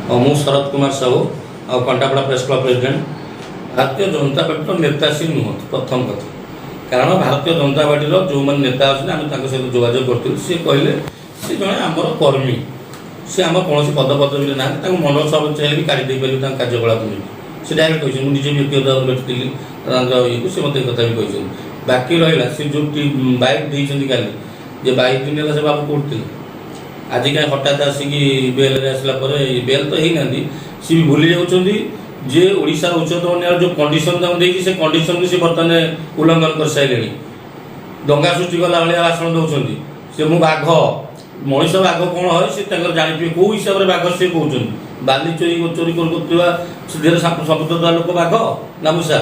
ମୁଁ ଶରତ କୁମାର ସାହୁ ଆଉ Kantapada press club president. ଭାରତୀୟ ଜନତା ପାର୍ଟିର ନେତା ସେ ନୁହନ୍ତି ପ୍ରଥମ କଥା, କାରଣ ଭାରତୀୟ ଜନତା ପାର୍ଟିର ଯେଉଁମାନେ ନେତା ଅଛନ୍ତି ଆମେ ତାଙ୍କ ସହିତ ଯୋଗାଯୋଗ କରିଥିଲୁ। ସେ କହିଲେ ସେ ଜଣେ ଆମର କର୍ମୀ, ସେ ଆମର କୌଣସି ପଦପଦବୀରେ ନାହାନ୍ତି, ତାଙ୍କୁ ମଣ୍ଡଳ ସଭାପତି ଚାହିଁଲେ ବି କାଢ଼ି ଦେଇପାରିବୁ ତାଙ୍କ କାର୍ଯ୍ୟକଳାପ ନେଇ। ସେ ଡାଇରେକ୍ଟ କହିଛନ୍ତି, ମୁଁ ନିଜେ ବ୍ୟକ୍ତିଗତ ଭାବରେ ଭେଟିଥିଲି ତାଙ୍କ ଇଏକୁ, ସେ ମୋତେ କଥା ବି କହିଛନ୍ତି। ବାକି ରହିଲା ସେ ଯେଉଁ ବାଇକ୍ ଦେଇଛନ୍ତି କାଲି, ଯେ ବାଇକ୍ ଦିନ ହେଲା ସେ ବାବୁ କୋଉଠି ଥିଲେ, ଆଜି କାହିଁ ହଠାତ୍ ଆସିକି ବେଲ୍ରେ ଆସିଲା ପରେ ବେଲ୍ ତ ହେଇନାହାନ୍ତି, ସେ ବି ଭୁଲି ଯାଉଛନ୍ତି ଯେ ଓଡ଼ିଶାର ଉଚ୍ଚତମ ନ୍ୟାୟାଳୟ ଯେଉଁ କଣ୍ଡିସନ୍ ତାଙ୍କୁ ଦେଇଛି ସେ କଣ୍ଡିସନ୍କୁ ସେ ବର୍ତ୍ତମାନ ଉଲ୍ଲଂଘନ କରିସାରିଲେଣି। ଦଙ୍ଗା ସୃଷ୍ଟି କଲା ଭଳିଆ ଭାଷଣ ଦେଉଛନ୍ତି। ସେ ମୁଁ ବାଘ, ମଣିଷ ବାଘ କ'ଣ হয় ସେ ତାଙ୍କର ଜାଣିଥିବେ କେଉଁ ହିସାବରେ ବାଘ ସେ କହୁଛନ୍ତି। ବାଲି ଚୋରି କରୁଥିବା ଦେହରେ ସମ୍ପୃକ୍ତ ଲୋକ ବାଘ ନା ମୂଷା।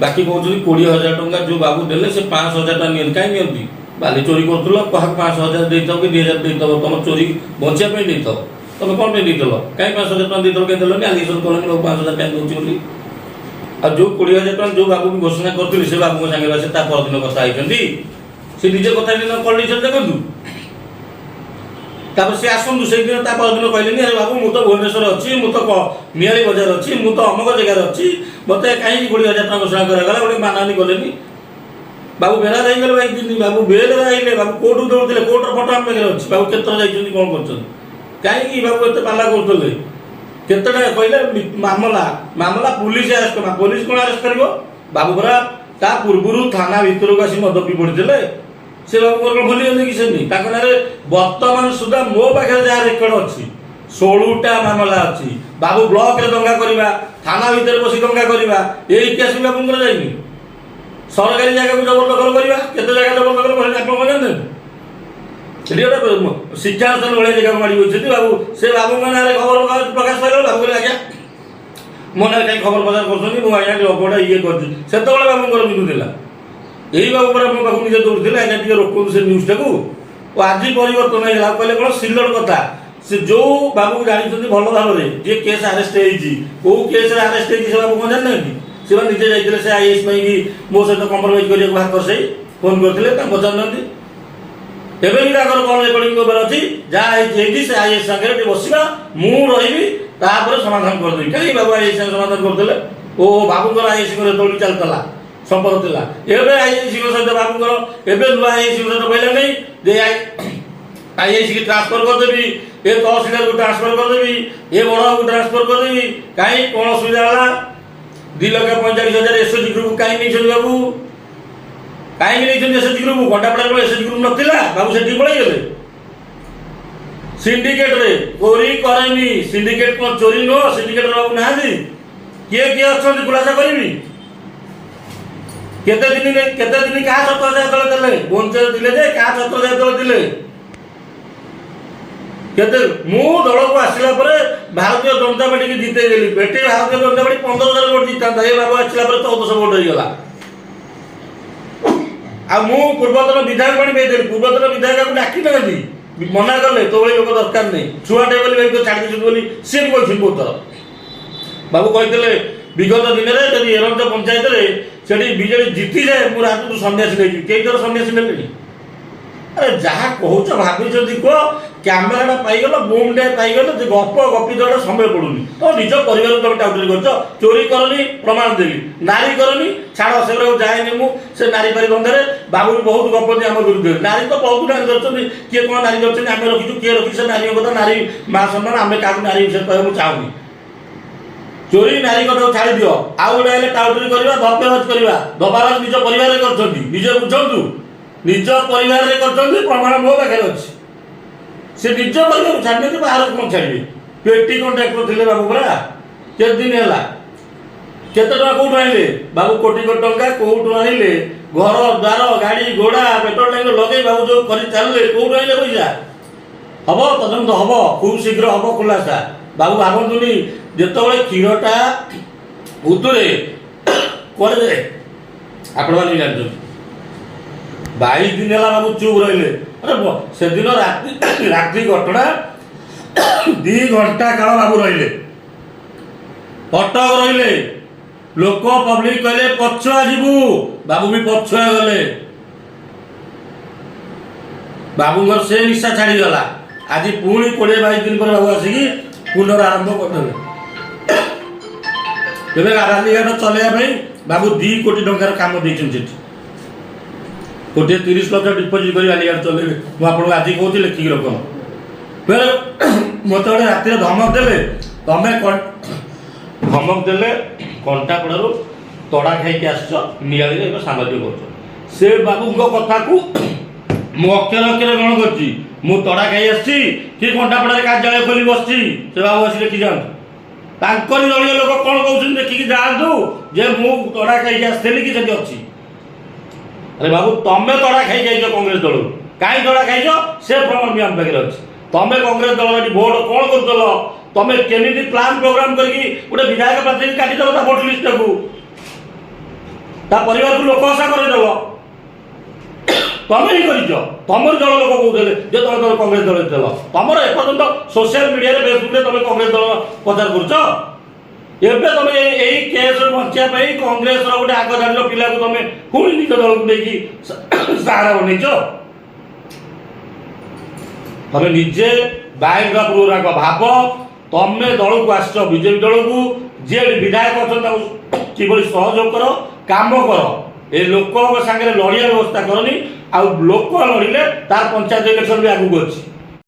ବାକି କହୁଛନ୍ତି 20,000 ଟଙ୍କା ଯେଉଁ ବାବୁ ଦେଲେ ସେ 5,000 ଟଙ୍କା ନିଅନ୍ତି, କାହିଁ ନିଅନ୍ତି? ବାଲି ଚୋରି କରୁଥିଲ, କାହାକୁ 5,000 ଦେଇଥାଉ କି 2,000 ଦେଇଥାଉ, ତମ ଚୋରି ବଞ୍ଚିବା ପାଇଁ ଦେଇଥାଉ, ତମେ କ'ଣ ପାଇଁ ଦେଇଥିଲ? କାହିଁ 5,000 ଟଙ୍କା ଦେଇଥିଲ, କାହିଁ ଦେଲନି? ଆଲିଗେସନ୍ କଲନି ବାବୁ 5,000 ଟଙ୍କା ଦେଉଛି ବୋଲି। ଆଉ ଯେଉଁ 20,000 ଟଙ୍କା ଯେଉଁ ବାବୁକୁ ଘୋଷଣା କରିଥିଲି ସେ ବାବୁଙ୍କ ସାଙ୍ଗରେ ସେ ତା ପରଦିନ କଥା ହେଇଛନ୍ତି, ସେ ନିଜେ କଥା ହେଇଛନ୍ତି କଣ୍ଡିସନ୍ ଦେଖନ୍ତୁ। ତାପରେ ସେ ଆସନ୍ତୁ ସେଇଦିନ ତା ପରଦିନ କହିଲେନି, ଆରେ ବାବୁ ମୁଁ ତ ଭୁବନେଶ୍ୱର ଅଛି, ମୁଁ ତ ନିଆଳି ବଜାର ଅଛି, ମୁଁ ତ ଅମକ ଜାଗାରେ ଅଛି, ମୋତେ କାହିଁକି 20,000 ଟଙ୍କା ଘୋଷଣା କରାଗଲା, ଗୋଟେ ମାନହାନି କଲେନି। ବାବୁ ବେରାର ହେଇଗଲେ ଭାଇ ଦିନ, ବାବୁ ବେଲରେ ଆଇଲେ, ବାବୁ କୋର୍ଟକୁ ଦୌড়ୁଥିଲେ, କୋର୍ଟର ଫଟୋ ଆମ ପାଖରେ ଅଛି, ବାବୁ କେତେଥର ଯାଇଛନ୍ତି କ'ଣ କରୁଛନ୍ତି, କାହିଁକି ବାବୁ ଏତେ ପାଲା କରୁଥିଲେ? କେତେଟା କହିଲେ ମାମଲା ପୁଲିସ ଆରେଷ୍ଟ କଲା, ପୋଲିସ କ'ଣ ଆରେଷ୍ଟ କରିବ? ବାବୁ ପରା ତା ପୂର୍ବରୁ ଥାନା ଭିତରକୁ ଆସି ମଦ ପିଇ ପଡ଼ିଥିଲେ, ସେ ବାବୁଙ୍କର କ'ଣ ଭୁଲିଗଲେ କି? ସେମିତି ତାଙ୍କ ନାଁରେ ବର୍ତ୍ତମାନ ସୁଦ୍ଧା ମୋ ପାଖରେ ଯାହା ରେକର୍ଡ ଅଛି 16ଟା ମାମଲା ଅଛି। ବାବୁ ବ୍ଲକରେ ଦଙ୍ଗା କରିବା, ଥାନା ଭିତରେ ବସି ଦଙ୍ଗା କରିବା, ଏଇ ଇତିହାସ ବି ବାବୁଙ୍କର ଯାଇନି। ସରକାରୀ ଜାଗାକୁ ଜବରଦଖଲ କରିବା, କେତେ ଜାଗା ଜବରଦଖଲ କରିବା ଆପଣ କ'ଣ ଜାଣିଛନ୍ତି? ସେଠି ଗୋଟେ ଶିକ୍ଷାନୁଷ୍ଠାନ ଭଳିଆ ଜାଗାକୁ ମାଡ଼ି ବସିଛନ୍ତି ବାବୁ। ସେ ବାବୁଙ୍କ ନାଁରେ ଖବର ପ୍ରକାଶ ପାଇଲା, ବାବୁ କହିଲେ ଆଜ୍ଞା ମୋ ନାଁରେ କାହିଁ ଖବର ପ୍ରଚାର କରୁଛନ୍ତି, ମୁଁ ଆଜ୍ଞା ଲୋକଟା ଇଏ କରୁଛି। ସେତେବେଳେ ବାବୁଙ୍କର କିନ୍ତୁ ଥିଲା, ଏଇ ବାବୁ ପରା ମୋ ପାଖକୁ ନିଜେ ଦୌଡ଼ିଥିଲେ, ଆଜ୍ଞା ଟିକେ ରୋକନ୍ତୁ ସେ ନ୍ୟୁଜ୍ଟାକୁ। ଓ ଆଜି ପରିବର୍ତ୍ତନ ହେଇଗଲା, କହିଲେ କ'ଣ ସିଲଟ କଥା। ସେ ଯେଉଁ ବାବୁକୁ ଜାଣିଛନ୍ତି ଭଲ ଭାବରେ, ଯିଏ କେସ୍ ଆରେଷ୍ଟ ହେଇଛି, କେଉଁ କେସ୍ରେ ଆରେଷ୍ଟ ହେଇଛି ସେ ବାବୁ କ'ଣ ଜାଣିନାହାନ୍ତି? ସେମାନେ ନିଜେ ଯାଇଥିଲେ ସେ IAS ପାଇଁକି ମୋ ସହିତ କମ୍ପ୍ରମାଇଜ୍ କରିବାକୁ ବାହାର କରିସାଇ ଫୋନ୍ କରିଥିଲେ, ତାଙ୍କୁ ପଚାରୁନାହାନ୍ତି। ଏବେ ବି ତାଙ୍କର କ'ଣ ରେକର୍ଡିଂ ଖବର ଅଛି, ଯାହା ହେଇଛି ସେ IAS ସାଙ୍ଗରେ ଟିକେ ବସିବା, ମୁଁ ରହିବି, ତାପରେ ସମାଧାନ କରିଦେବି। କାହିଁକି ବାବୁ IAS ସାଙ୍ଗେ ସମାଧାନ କରୁଥିଲେ? ଓ ବାବୁଙ୍କର IAS ଯେତେବେଳେ ଚାଲିଥିଲା ସମ୍ପର୍କ ଥିଲା, ଏବେ IAS ସହିତ ବାବୁଙ୍କର ଏବେ ନୂଆ IAS ସହିତ କହିଲା ନାହିଁ ଯେ IAS କି ଟ୍ରାନ୍ସଫର କରିଦେବି, ଏ ତହସିଲଦାରକୁ ଟ୍ରାନ୍ସଫର କରିଦେବି, ଏ ବଡ଼କୁ ଟ୍ରାନ୍ସଫର କରିଦେବି। କାହିଁ କ'ଣ ଅସୁବିଧା ହେଲା? 2,45,000 SHG ଗ୍ରୁପ୍ କାହିଁକି ନେଇଛନ୍ତି ବାବୁ? କାହିଁକି ନେଇଛନ୍ତି SHG ଗ୍ରୁପ୍? କଣ୍ଟାପଡ଼ାରେ SHG ଗ୍ରୁପ୍ ନଥିଲା, ବାବୁ ସେଠିକି ପଳେଇଗଲେ। ସିଣ୍ଡିକେଟରେ ଚୋରି କରେନି, ସିଣ୍ଡିକେଟ କ'ଣ ଚୋରି ନୁହଁ? ସିଣ୍ଡିକେଟର ବାବୁ ନାହାନ୍ତି, କିଏ କିଏ ଅଛନ୍ତି ଖୁଲାସା କରିବି। କେତେ ଦିନ କାହା 7,000 ତଳେ ଦେଲେ? ଭୁବନେଶ୍ୱର ଥିଲେ ଯେ କାହା 7,000 ତଳେ ଥିଲେ? କେତେ? ମୁଁ ଦଳକୁ ଆସିଲା ପରେ ଭାରତୀୟ ଜନତା ପାର୍ଟିକି ଜିତେଇ ଦେଲି। ଭାରତୀୟ ଜନତା ପାର୍ଟି 15,000 ଭୋଟ ଜିତାନ୍ତା, ଏ ବାବୁ ଆସିଲା ପରେ 1400 ଭୋଟ ହେଇଗଲା। ଆଉ ମୁଁ ପୂର୍ବତନ ବିଧାୟକ ପାଣି ପାଇଦେଲି, ପୂର୍ବତନ ବିଧାୟକକୁ ଡାକି ନାହାନ୍ତି, ମନା କଲେ ତୋ ଭଳି ଲୋକ ଦରକାର ନାହିଁ, ଛୁଆଟେ ବୋଲି ଭାଇ ଛାଡ଼ି ଦେଇଛନ୍ତି ବୋଲି ସିଏ ବି କହିଛନ୍ତି ବହୁତ ଥର। ବାବୁ କହିଥିଲେ ବିଗତ ଦିନରେ ଯଦି ଏରଞ୍ଚ ପଞ୍ଚାୟତରେ ସେଠି ବିଜେଡି ଜିତିଯାଏ ମୁଁ ରାତକୁ ସନ୍ନ୍ୟାସୀ ନେଇଯିବି। କେଇ ଥର ସନ୍ନ୍ୟାସୀ ନେଲେଣି? ଆରେ ଯାହା କହୁଛ ଭାବିଛନ୍ତି କୁହ, କ୍ୟାମେରାଟା ପାଇଗଲ, ବୁମ୍ଟେ ପାଇଗଲ, ଯେ ଗପ ଗପି ଦେବାଟା ସମୟ ପଡ଼ୁନି। ତ ନିଜ ପରିବାରକୁ ତମେ ଟାଉଟରି କରୁଛ, ଚୋରି କରନି ପ୍ରମାଣ ଦେଲି, ନାରୀ କରନି ଛାଡ଼, ସେଗୁଡ଼ାକୁ ଯାଏନି ମୁଁ ସେ ନାରୀ ପାରି ଧନ୍ଦାରେ। ବାବୁ ବି ବହୁତ ଗପନ୍ତି ଆମ ବିରୁଦ୍ଧରେ, ନାରୀ ତ ବହୁତ ନାରୀ ଧରିଛନ୍ତି, କିଏ କ'ଣ ନାରୀ ଧରିଛନ୍ତି ଆମେ ରଖିଛୁ, କିଏ ରଖିଛୁ ସେ ନାରୀଙ୍କ କଥା, ନାରୀ ମା ସମ୍ମାନ, ଆମେ କାହାକୁ ନାରୀ ବିଷୟରେ କହିବାକୁ ଚାହୁଁନି। ଚୋରି ନାରୀ କଥାକୁ ଛାଡ଼ି ଦିଅ, ଆଉ ଗୋଟେ ହେଲେ ଟାଉଟରି କରିବା, ଧପ୍ପବାଜ କରିବା। ଧପ୍ପାବାଜ ନିଜ ପରିବାରରେ କରିଛନ୍ତି, ନିଜେ ବୁଝନ୍ତୁ, ନିଜ ପରିବାରରେ କରିଛନ୍ତି, ପ୍ରମାଣ ମୋ ପାଖରେ ଅଛି। ସେ ନିଜ ପରିବାରକୁ ଛାଡ଼ିଛନ୍ତି, ବାହାରକୁ କ'ଣ ଛାଡ଼ିବେ? ପେଟି କଣ୍ଟ୍ରାକ୍ଟର ଥିଲେ ବାବୁ ପରା, କେତେ ଦିନ ହେଲା? କେତେ ଟଙ୍କା କୋଉଠୁ ଆଣିଲେ? ବାବୁ କୋଟି କୋଟି ଟଙ୍କା କୋଉଠୁ ଆଣିଲେ? ଘର ଦ୍ୱାର ଗାଡ଼ି ଘୋଡ଼ା ପେଟ୍ରୋଲ ଟ୍ୟାଙ୍କ ଲଗେଇ ବାବୁ ଯୋଉ କରି ଚାଲିଲେ, କୋଉଠୁ ଆଣିଲେ ପଇସା? ହବ ତଦନ୍ତ ହବ, ଖୁବ୍ ଶୀଘ୍ର ହବ ଖୁଲାସା। ବାବୁ ଭାବନ୍ତୁନି ଯେତେବେଳେ କ୍ଷୀରଟା ଉତୁରେ କୁଆଡ଼େ ଆପଣମାନେ ବି ଜାଣିଛନ୍ତି। 22 ଦିନ ହେଲା ବାବୁ ଚୁପ୍ ରହିଲେ। ଆରେ ସେଦିନ ରାତି ଘଟଣା 2 ଘଣ୍ଟା କାଳ ବାବୁ ରହିଲେ, କଟକ ରହିଲେ। ଲୋକ ପବ୍ଲିକ କହିଲେ ପଛୁଆ ଯିବୁ, ବାବୁ ବି ପଛୁଆ ଗଲେ। ବାବୁଙ୍କର ସେ ନିଶା ଛାଡ଼ିଗଲା। ଆଜି ପୁଣି 20-22 ଦିନ ପରେ ବାବୁ ଆସିକି ପୁନରାରମ୍ଭ କରିଦେବେ। ଏବେ ରାଲିଘାଟ ଚଲେଇବା ପାଇଁ ବାବୁ 2 କୋଟି ଟଙ୍କାର କାମ ଦେଇଛନ୍ତି ସେଠି। 1,30,00,000 ଡିପୋଜିଟ୍ କରି ରାଲିଘାଟ ଚଲେଇବେ। ମୁଁ ଆପଣଙ୍କୁ ଆଜି କହୁଛି ଲେଖିକି ରଖ। ଫେରେ ମୋତେ ଗୋଟେ ରାତିରେ ଧମକ ଦେଲେ, ତମେ ଧମକ ଦେଲେ କଣ୍ଟାପଡ଼ାରୁ ତଡ଼ା ଖାଇକି ଆସିଛ, ନିଆଳିରେ ଏବେ ସାମ୍ବାଦିକ କରୁଛ। ସେ ବାବୁଙ୍କ କଥାକୁ ମୁଁ ଅକ୍ଷର ଅକ୍ଷର ଗ୍ରହଣ କରିଛି। ମୁଁ ତଡ଼ା ଖାଇ ଆସିଛି କି କଣ୍ଟାପଡ଼ାରେ କାର୍ଯ୍ୟାଳୟ ଖୋଲି ବସିଛି, ସେ ବାବୁ ଆସି ଦେଖି ଯାଆନ୍ତୁ। ତାଙ୍କରି ଦଳୀୟ ଲୋକ କ'ଣ କହୁଛନ୍ତି ଦେଖିକି ଯାଆନ୍ତୁ ଯେ ମୁଁ ତଡ଼ା ଖାଇକି ଆସିଥିଲି କି ସେଠି ଅଛି। ଆରେ ବାବୁ ତମେ ତଡ଼ା ଖାଇ ଯାଇଛ କଂଗ୍ରେସ ଦଳରୁ, କାହିଁ ତଡ଼ା ଖାଇଛ ସେ ପ୍ରମାଣ ବି ଆମ ପାଖରେ ଅଛି। ତମେ କଂଗ୍ରେସ ଦଳ ଏଠି ଭୋଟ କ'ଣ କରୁଥିଲ, ତମେ କେମିତି ପ୍ଲାନ୍ ପ୍ରୋଗ୍ରାମ କରିକି ଗୋଟେ ବିଧାୟକ ପ୍ରାର୍ଥୀ କାଟିଦେଲ ତା ଭୋଟ ଲିଷ୍ଟକୁ, ତା ପରିବାରକୁ ଲୋକ ଆଶା କରେଇଦେଲ। ତମେ ହିଁ କରିଛ। ତମର ଦଳ ଲୋକ କହୁଥିଲେ ଯେ ତମେ ତମର କଂଗ୍ରେସ ଦଳରେ ଥିଲ। ତମର ଏପର୍ଯ୍ୟନ୍ତ ସୋସିଆଲ ମିଡ଼ିଆରେ ଫେସବୁକରେ ତମେ କଂଗ୍ରେସ ଦଳ ପ୍ରଚାର କରୁଛ। ଏବେ ତମେ ଏଇ କେସ୍ରୁ ବଞ୍ଚିବା ପାଇଁ କଂଗ୍ରେସର ଗୋଟେ ଆଗ ଧାଡ଼ିର ପିଲାକୁ ତମେ ପୁଣି ନିଜ ଦଳକୁ ନେଇକି ସାହାରା ବନେଇଛ। ତମେ ନିଜେ ବାଇଗା ପୂର୍ବରାଗ ଭାବ। ତମେ ଦଳକୁ ଆସିଛ ବିଜେପି ଦଳକୁ, ଯିଏ ବିଧାୟକ ଅଛନ୍ତି ତାକୁ କିଭଳି ସହଯୋଗ କର, କାମ କର। ଏ ଲୋକଙ୍କ ସାଙ୍ଗରେ ଲଢ଼ିଆ ବ୍ୟବସ୍ଥା କରନି। ଆଉ ଲୋକ ଲଢ଼ିଲେ ତାର ପଞ୍ଚାୟତ ଇଲେକ୍ସନ ବି ଆଗକୁ ଅଛି।